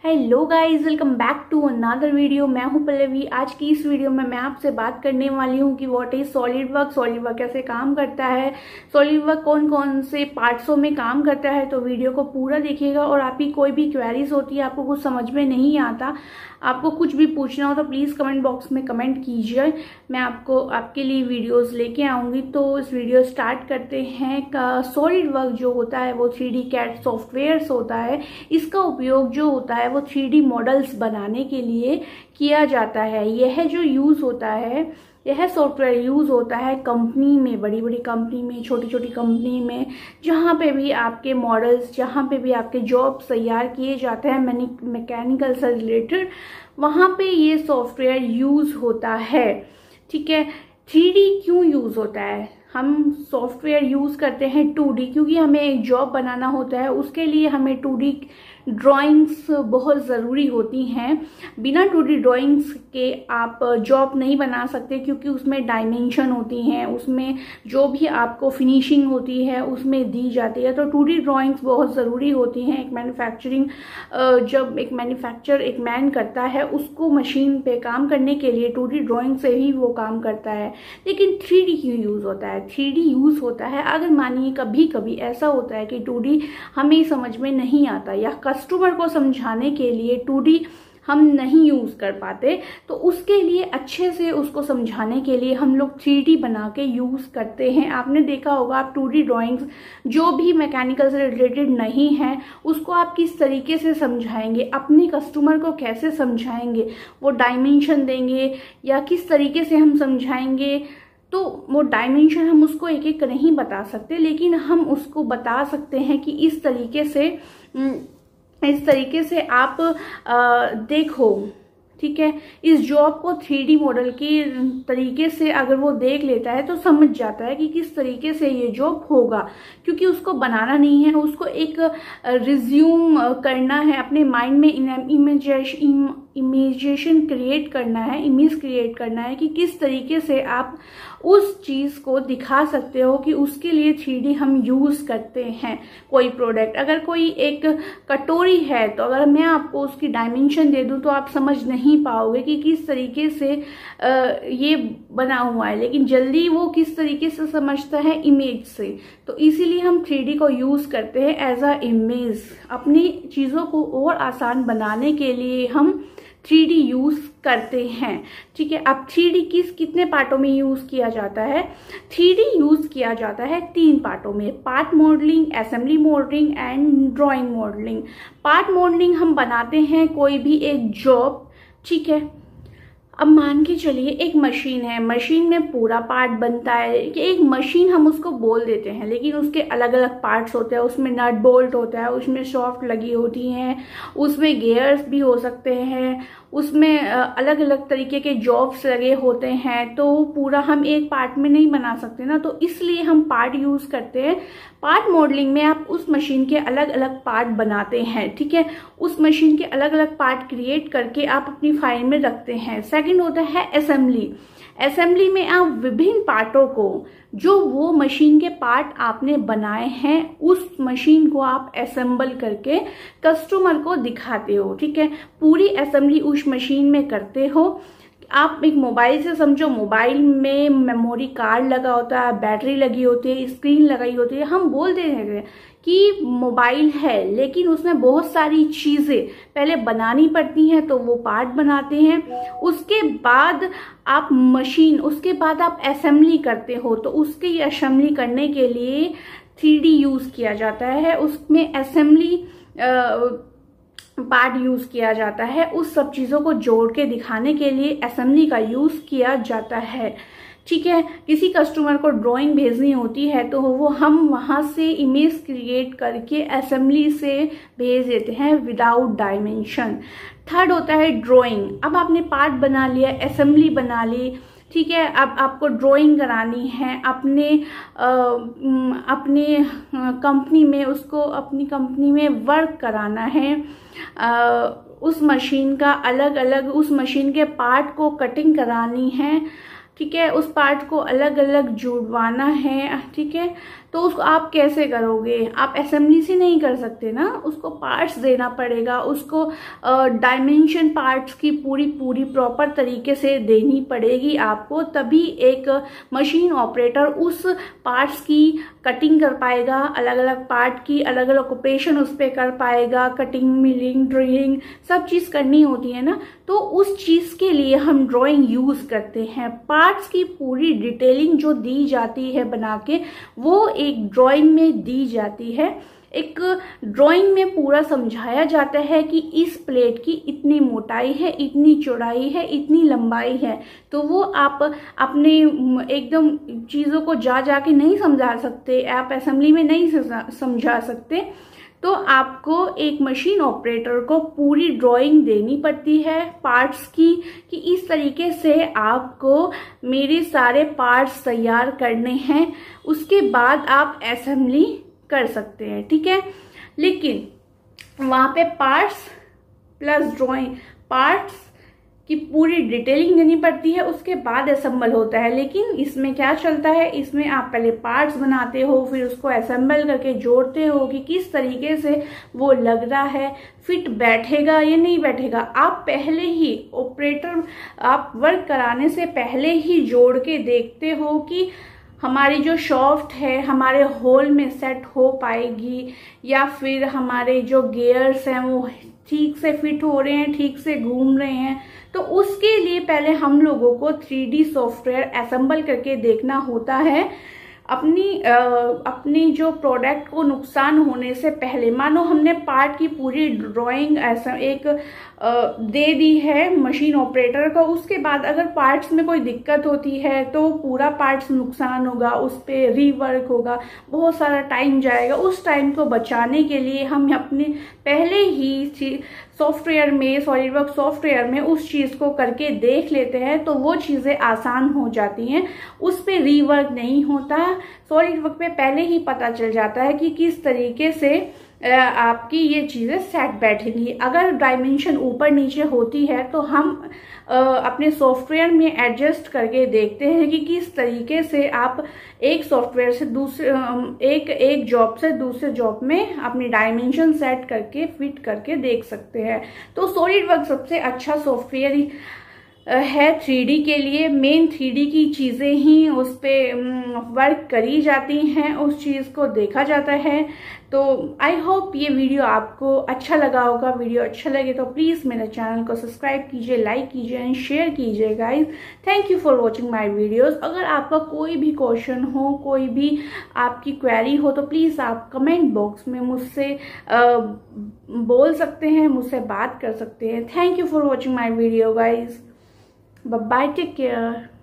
Hello guys, welcome back to another video. मैं हूं पल्लवी। आज की इस वीडियो में मैं आपसे बात करने वाली हूं कि व्हाट इज सॉलिड वर्क कैसे काम करता है, सॉलिड वर्क कौन कौन से पार्ट्सों में काम करता है। तो वीडियो को पूरा देखिएगा और आपकी कोई भी क्वेरीज होती है, आपको कुछ समझ में नहीं आता, आपको कुछ भी पूछना हो तो प्लीज़ कमेंट बॉक्स में कमेंट कीजिए। मैं आपके लिए वीडियोस लेके आऊँगी। तो इस वीडियो स्टार्ट करते हैं। सॉलिड वर्क जो होता है वो 3D कैड सॉफ्टवेयर्स होता है। इसका उपयोग जो होता है वो 3D मॉडल्स बनाने के लिए किया जाता है। यह जो यूज़ होता है, यह सॉफ्टवेयर यूज़ होता है कंपनी में, बड़ी बड़ी कंपनी में, छोटी छोटी कंपनी में, जहाँ पे भी आपके मॉडल्स, जहाँ पे भी आपके जॉब्स तैयार किए जाते हैं मैकेनिकल से रिलेटेड, वहाँ पे ये सॉफ्टवेयर यूज़ होता है। ठीक है। 3D क्यों यूज़ होता है? हम सॉफ्टवेयर यूज़ करते हैं 2D, क्योंकि हमें एक जॉब बनाना होता है, उसके लिए हमें 2D ड्राइंग्स बहुत ज़रूरी होती हैं। बिना 2D ड्राइंग्स के आप जॉब नहीं बना सकते, क्योंकि उसमें डायमेंशन होती हैं, उसमें जो भी आपको फिनिशिंग होती है उसमें दी जाती है। तो 2D ड्राइंग्स बहुत ज़रूरी होती हैं। जब एक मैन्युफैक्चर एक मैन करता है, उसको मशीन पे काम करने के लिए 2D ड्राइंग से ही वो काम करता है। लेकिन 3D क्यों यूज़ होता है? 3D यूज़ होता है अगर मानिए कभी कभी ऐसा होता है कि 2D हमें समझ में नहीं आता, या कस्टमर को समझाने के लिए 2D हम नहीं यूज़ कर पाते, तो उसके लिए अच्छे से उसको समझाने के लिए हम लोग 3D बना के यूज़ करते हैं। आपने देखा होगा, आप 2D ड्राइंग्स जो भी मैकेनिकल से रिलेटेड नहीं है उसको आप किस तरीके से समझाएंगे, अपने कस्टमर को कैसे समझाएंगे, वो डायमेंशन देंगे या किस तरीके से हम समझाएंगे। तो वो डायमेंशन हम उसको एक एक नहीं बता सकते, लेकिन हम उसको बता सकते हैं कि इस तरीके से आप देखो। ठीक है। इस जॉब को 3D मॉडल की तरीके से अगर वो देख लेता है तो समझ जाता है कि किस तरीके से ये जॉब होगा, क्योंकि उसको बनाना नहीं है, उसको एक रिज्यूम करना है, अपने माइंड में इमेजेशन क्रिएट करना है, इमेज क्रिएट करना है कि किस तरीके से आप उस चीज़ को दिखा सकते हो, कि उसके लिए 3D हम यूज़ करते हैं। कोई प्रोडक्ट, अगर कोई एक कटोरी है, तो अगर मैं आपको उसकी डायमेंशन दे दूं तो आप समझ नहीं पाओगे कि किस तरीके से ये बना हुआ है, लेकिन जल्दी वो किस तरीके से समझता है, इमेज से। तो इसीलिए हम 3D को यूज़ करते हैं एज अ इमेज। अपनी चीज़ों को और आसान बनाने के लिए हम 3D यूज़ करते हैं। ठीक है। अब 3D कितने पार्टों में यूज़ किया जाता है? 3D यूज़ किया जाता है 3 पार्टों में: part modelling, assembly modelling and drawing modelling. Part modelling हम बनाते हैं कोई भी एक जॉब। ठीक है। अब मान के चलिए एक मशीन है, मशीन में पूरा पार्ट बनता है कि एक मशीन हम उसको बोल देते हैं, लेकिन उसके अलग अलग पार्ट्स होते हैं। उसमें नट बोल्ट होता है, उसमें शाफ्ट लगी होती हैं, उसमें गियर्स भी हो सकते हैं, उसमें अलग अलग तरीके के जॉब्स लगे होते हैं। तो पूरा हम एक पार्ट में नहीं बना सकते ना, तो इसलिए हम पार्ट यूज़ करते हैं। पार्ट मॉडलिंग में आप उस मशीन के अलग अलग पार्ट बनाते हैं। ठीक है। उस मशीन के अलग अलग पार्ट क्रिएट करके आप अपनी फाइल में रखते हैं। सेकंड होता है असेंबली। असेंबली में आप विभिन्न पार्टों को, जो वो मशीन के पार्ट आपने बनाए हैं, उस मशीन को आप असेंबल करके कस्टमर को दिखाते हो। ठीक है। पूरी असेंबली उस मशीन में करते हो। आप एक मोबाइल से समझो, मोबाइल में मेमोरी कार्ड लगा होता है, बैटरी लगी होती है, स्क्रीन लगाई होती है। हम बोल दे रहे हैं कि मोबाइल है, लेकिन उसमें बहुत सारी चीज़ें पहले बनानी पड़ती हैं, तो वो पार्ट बनाते हैं। उसके बाद आप असेंबली करते हो, तो उसकी असेंबली करने के लिए 3D यूज़ किया जाता है। उसमें असेंबली पार्ट यूज़ किया जाता है। उस सब चीज़ों को जोड़ के दिखाने के लिए असेंबली का यूज़ किया जाता है। ठीक है। किसी कस्टमर को ड्राइंग भेजनी होती है, तो वो हम वहाँ से इमेज क्रिएट करके असेंबली से भेज देते हैं विदाउट डायमेंशन। थर्ड होता है ड्राइंग। अब आपने पार्ट बना लिया, असेंबली बना ली। ठीक है। अब आपको ड्राइंग करानी है अपने कंपनी में, उसको अपनी कंपनी में वर्क कराना है। उस मशीन का अलग अलग, उस मशीन के पार्ट को कटिंग करानी है। ठीक है। उस पार्ट को अलग अलग जुड़वाना है। ठीक है। तो उसको आप कैसे करोगे? आप असेंबली से नहीं कर सकते ना, उसको पार्ट्स देना पड़ेगा, उसको डायमेंशन पार्ट्स की पूरी प्रॉपर तरीके से देनी पड़ेगी आपको, तभी एक मशीन ऑपरेटर उस पार्ट्स की कटिंग कर पाएगा, अलग अलग पार्ट की अलग अलग ऑपरेशन उस पर कर पाएगा। कटिंग, मिलिंग, ड्रिलिंग सब चीज़ करनी होती है ना, तो उस चीज़ के लिए हम ड्राइंग यूज़ करते हैं। पार्ट्स की पूरी डिटेलिंग जो दी जाती है बना के, वो एक ड्राइंग में दी जाती है। एक ड्राइंग में पूरा समझाया जाता है कि इस प्लेट की इतनी मोटाई है, इतनी चौड़ाई है, इतनी लंबाई है। तो वो आप अपने एकदम चीज़ों को जा के नहीं समझा सकते, आप असेंबली में नहीं समझा सकते। तो आपको एक मशीन ऑपरेटर को पूरी ड्राइंग देनी पड़ती है पार्ट्स की, कि इस तरीके से आपको मेरे सारे पार्ट्स तैयार करने हैं, उसके बाद आप असेंबली कर सकते हैं, ठीक है। लेकिन वहां पे पार्ट्स प्लस ड्राइंग, पार्ट्स की पूरी डिटेलिंग देनी पड़ती है, उसके बाद असेंबल होता है। लेकिन इसमें क्या चलता है, इसमें आप पहले पार्ट्स बनाते हो, फिर उसको असेंबल करके जोड़ते हो कि किस तरीके से वो लग रहा है, फिट बैठेगा या नहीं बैठेगा। आप पहले ही ऑपरेटर, आप वर्क कराने से पहले ही जोड़ के देखते हो कि हमारी जो शाफ्ट है हमारे होल में सेट हो पाएगी, या फिर हमारे जो गियर्स हैं वो ठीक से फिट हो रहे हैं, ठीक से घूम रहे हैं। तो उसके लिए पहले हम लोगों को 3D सॉफ्टवेयर असेंबल करके देखना होता है। अपनी जो प्रोडक्ट को नुकसान होने से पहले, मानो हमने पार्ट की पूरी ड्राइंग ऐसा एक दे दी है मशीन ऑपरेटर को, उसके बाद अगर पार्ट्स में कोई दिक्कत होती है तो पूरा पार्ट्स नुकसान होगा, उस पर रीवर्क होगा, बहुत सारा टाइम जाएगा। उस टाइम को बचाने के लिए हम अपने पहले ही सॉफ्टवेयर में, सॉलिडवर्क्स सॉफ्टवेयर में उस चीज़ को करके देख लेते हैं, तो वो चीज़ें आसान हो जाती हैं, उस पर रीवर्क नहीं होता। सॉलिडवर्क पे पहले ही पता चल जाता है कि किस तरीके से आपकी ये चीज़ें सेट बैठेंगी। अगर डायमेंशन ऊपर नीचे होती है तो हम अपने सॉफ्टवेयर में एडजस्ट करके देखते हैं कि किस तरीके से आप एक सॉफ्टवेयर से दूसरे एक जॉब से दूसरे जॉब में अपनी डायमेंशन सेट करके फिट करके देख सकते हैं। तो सॉलिडवर्क सबसे अच्छा सॉफ्टवेयर है 3D के लिए। मेन 3D की चीज़ें ही उस पर वर्क करी जाती हैं, उस चीज़ को देखा जाता है। तो आई होप ये वीडियो आपको अच्छा लगा होगा। वीडियो अच्छा लगे तो प्लीज़ मेरे चैनल को सब्सक्राइब कीजिए, लाइक कीजिए एंड शेयर कीजिए guys. Thank you for watching my videos. अगर आपका कोई भी क्वेश्चन हो, कोई भी आपकी क्वेरी हो, तो प्लीज़ आप कमेंट बॉक्स में मुझसे बोल सकते हैं, मुझसे बात कर सकते हैं। Thank you for watching my video guys. Bye bye, take care.